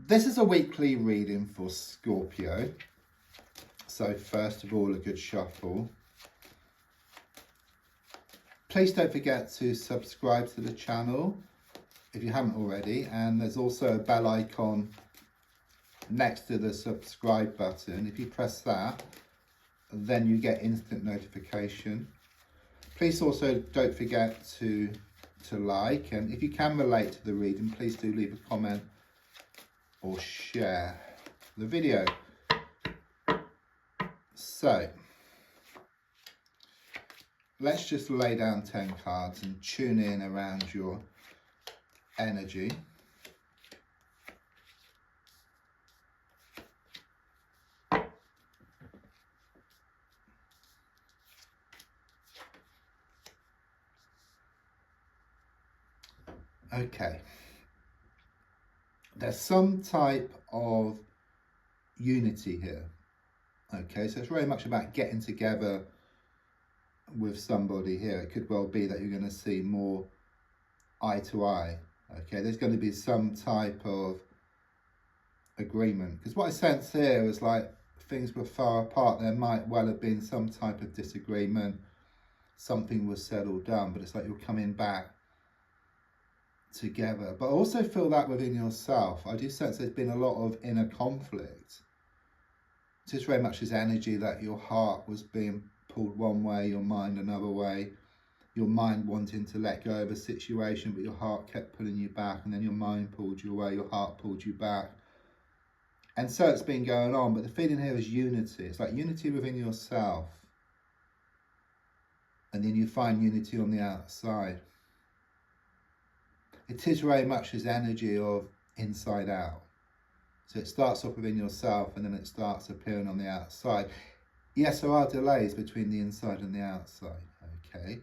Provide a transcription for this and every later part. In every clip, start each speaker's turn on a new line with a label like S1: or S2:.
S1: This is a weekly reading for Scorpio. So first of all, a good shuffle. Please don't forget to subscribe to the channel if you haven't already. And there's also a bell icon next to the subscribe button. If you press that, then you get instant notification. Please also don't forget to like, and if you can relate to the reading, please do leave a comment or share the video. So let's just lay down 10 cards and tune in around your energy. Okay, there's some type of unity here. Okay, so it's very much about getting together with somebody here. It could well be that you're going to see more eye to eye. Okay, there's going to be some type of agreement, because what I sense here is like things were far apart. There might well have been some type of disagreement, something was settled down, but it's like you're coming back together. But I also feel that within yourself, I do sense there's been a lot of inner conflict. It's just very much this energy that your heart was being pulled one way, your mind another way, your mind wanting to let go of a situation, but your heart kept pulling you back, and then your mind pulled you away, your heart pulled you back. And so it's been going on, but the feeling here is unity. It's like unity within yourself, and then you find unity on the outside. It is very much this energy of inside out. So it starts off within yourself and then it starts appearing on the outside. Yes, there are delays between the inside and the outside, okay?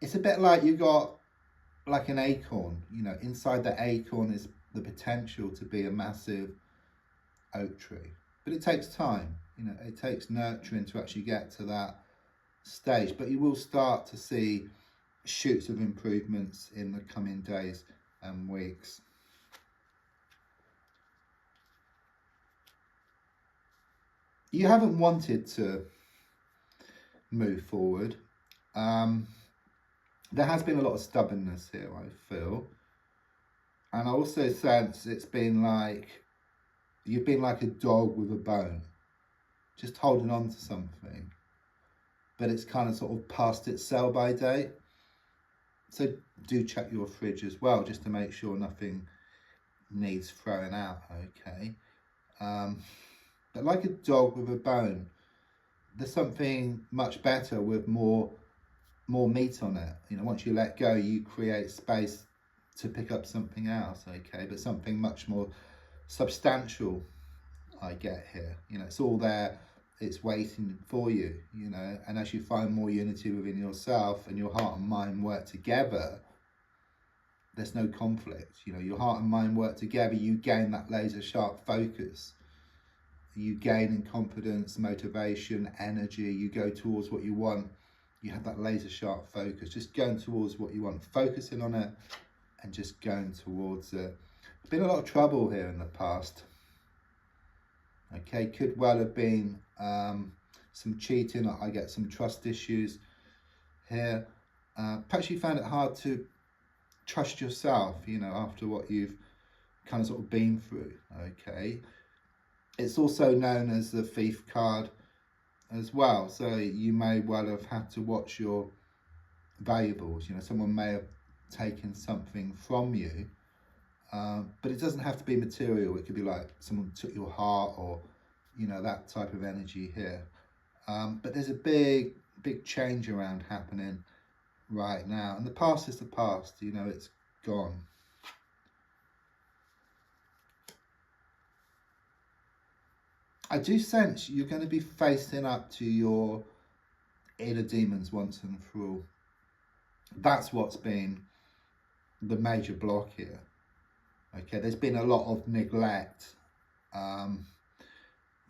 S1: It's a bit like you got like an acorn, you know, inside the acorn is the potential to be a massive oak tree. But it takes time, you know, it takes nurturing to actually get to that stage. But you will start to see shoots of improvements in the coming days and weeks. You haven't wanted to move forward. There has been a lot of stubbornness here, I feel. And I also sense it's been like, you've been like a dog with a bone, just holding on to something. But it's kind of sort of past its sell-by date. So do check your fridge as well, just to make sure nothing needs throwing out, okay? But like a dog with a bone, there's something much better with more meat on it. You know, once you let go, you create space to pick up something else, okay? But something much more substantial, I get here. You know, it's all there, it's waiting for you, you know, and as you find more unity within yourself and your heart and mind work together, there's no conflict. You know, your heart and mind work together, you gain that laser sharp focus. You gain in confidence, motivation, energy, you go towards what you want. You have that laser sharp focus, just going towards what you want, focusing on it and just going towards it. There's been a lot of trouble here in the past. Okay, could well have been some cheating. I get some trust issues here. Perhaps you found it hard to trust yourself, you know, after what you've kind of sort of been through, okay? It's also known as the thief card as well. So you may well have had to watch your valuables. You know, someone may have taken something from you, but it doesn't have to be material. It could be like someone took your heart, or, you know, that type of energy here. But there's a big change around happening right now. And the past is the past, you know, it's gone. I do sense you're going to be facing up to your inner demons once and for all. That's what's been the major block here. Okay, there's been a lot of neglect.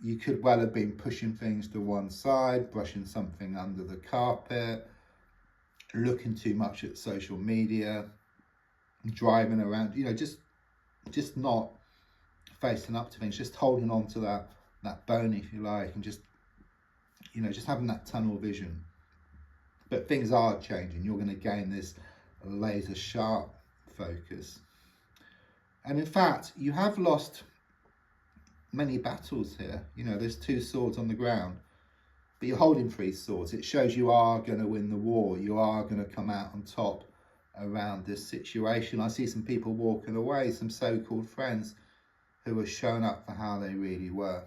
S1: You could well have been pushing things to one side, brushing something under the carpet, looking too much at social media, driving around, you know, just not facing up to things, just holding on to that bone, if you like, and just, you know, just having that tunnel vision. But things are changing. You're going to gain this laser sharp focus. And in fact, you have lost many battles here. You know, there's 2 swords on the ground, but you're holding 3 swords. It shows you are going to win the war. You are going to come out on top around this situation. I see some people walking away, some so-called friends who are showing up for how they really were.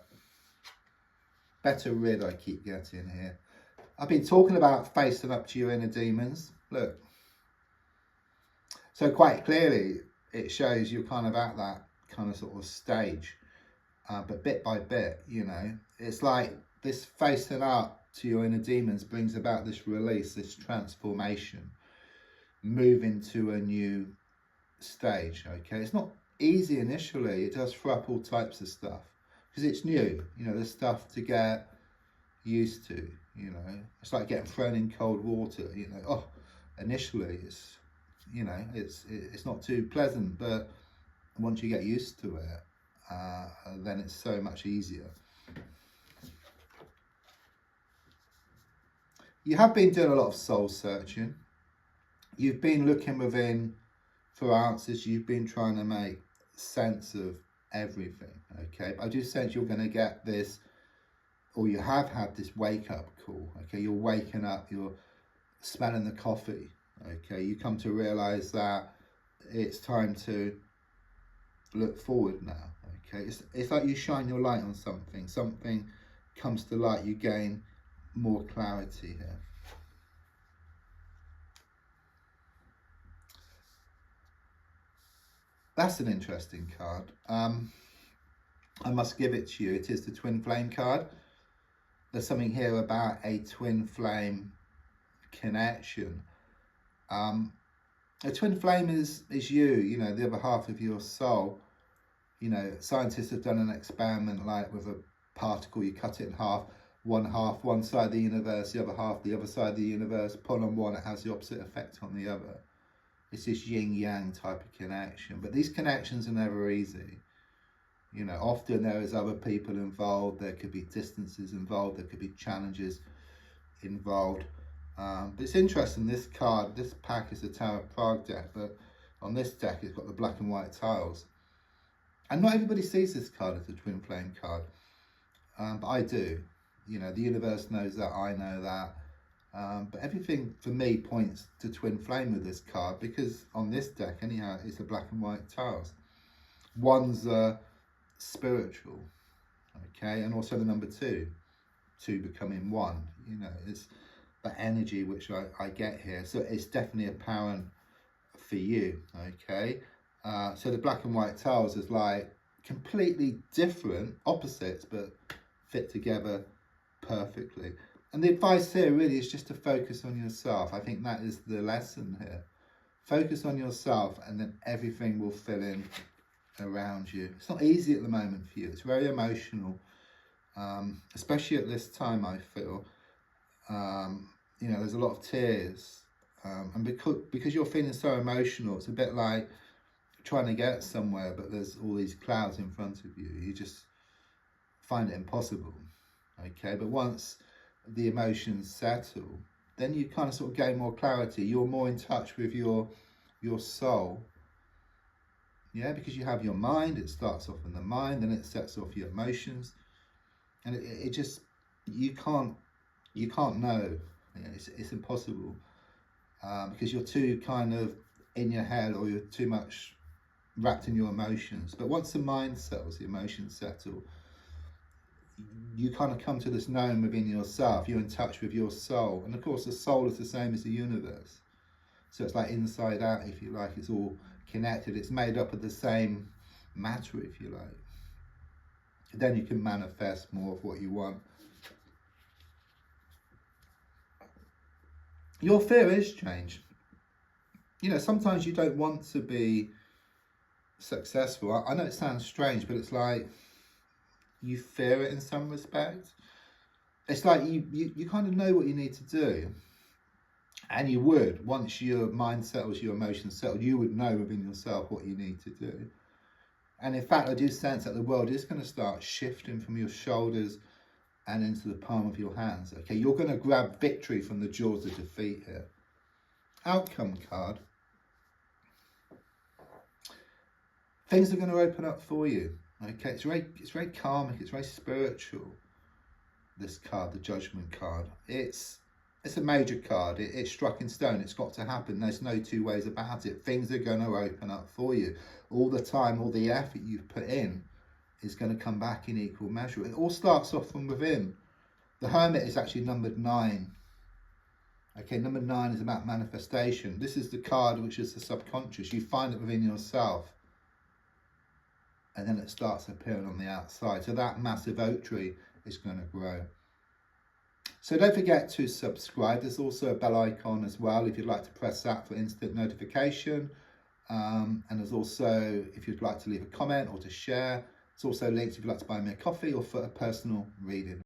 S1: Better rid, I keep getting here. I've been talking about facing up to your inner demons. Look. So quite clearly, it shows you're kind of at that kind of sort of stage. But bit by bit, you know, it's like this facing up to your inner demons brings about this release, this transformation, moving to a new stage, okay? It's not easy initially. It does throw up all types of stuff because it's new, you know, there's stuff to get used to, you know. It's like getting thrown in cold water, you know. Oh, initially it's, you know, it's not too pleasant, but once you get used to it, then it's so much easier. You have been doing a lot of soul searching. You've been looking within for answers. You've been trying to make sense of everything, okay? But I do sense you're going to get this, or you have had this wake up call, okay? You're waking up, you're smelling the coffee, okay? You come to realize that it's time to look forward now, okay? It's like you shine your light on something. Something comes to light, you gain more clarity here. That's an interesting card. I must give it to you. It is the Twin Flame card. There's something here about a twin flame connection. A twin flame is you know, the other half of your soul. You know, scientists have done an experiment like with a particle, you cut it in half, one side of the universe, the other side of the universe, pull on one, it has the opposite effect on the other. It's this yin-yang type of connection. But these connections are never easy. You know, often there is other people involved, there could be distances involved, there could be challenges involved. But it's interesting, this card, this pack is the Tower of Prague deck, but on this deck it's got the black and white tiles. And not everybody sees this card as a twin flame card, but I do. You know, the universe knows that, I know that. But everything for me points to twin flame with this card, because on this deck, anyhow, it's the black and white tiles. One's spiritual, okay, and also the number 2 becoming 1. You know, it's that energy which I get here. So it's definitely apparent for you, okay. So the black and white tiles is like completely different opposites, but fit together perfectly. And the advice here really is just to focus on yourself. I think that is the lesson here. Focus on yourself and then everything will fill in around you. It's not easy at the moment for you. It's very emotional, especially at this time, I feel. You know, there's a lot of tears. And because you're feeling so emotional, it's a bit like trying to get somewhere, but there's all these clouds in front of you. You just find it impossible, okay? But once the emotions settle, then you kind of sort of gain more clarity. You're more in touch with your soul, yeah, because you have your mind. It starts off in the mind, then it sets off your emotions, and it just, you can't know. You know, it's impossible, because you're too kind of in your head, or you're too much wrapped in your emotions. But once the mind settles, the emotions settle, you kind of come to this knowing within yourself. You're in touch with your soul, and of course the soul is the same as the universe, so it's like inside out, if you like. It's all connected. It's made up of the same matter, if you like. Then you can manifest more of what you want. Your fear is change. You know, sometimes you don't want to be successful. I know it sounds strange, but it's like you fear it in some respect. It's like you kind of know what you need to do, and you would, once your mind settles, your emotions settle, you would know within yourself what you need to do. And in fact, I do sense that the world is going to start shifting from your shoulders and into the palm of your hands. Okay, you're going to grab victory from the jaws of defeat here. Outcome card. Things are going to open up for you. Okay, it's very karmic, it's very spiritual. This card, the Judgment card. It's a major card. It's struck in stone. It's got to happen. There's no two ways about it. Things are going to open up for you. All the time, all the effort you've put in is going to come back in equal measure. It all starts off from within. The Hermit is actually numbered 9. Okay, number 9 is about manifestation. This is the card which is the subconscious. You find it within yourself. And then it starts appearing on the outside. So that massive oak tree is going to grow. So don't forget to subscribe. There's also a bell icon as well if you'd like to press that for instant notification. And there's also, if you'd like to leave a comment or to share, there's also links if you'd like to buy me a coffee or for a personal reading.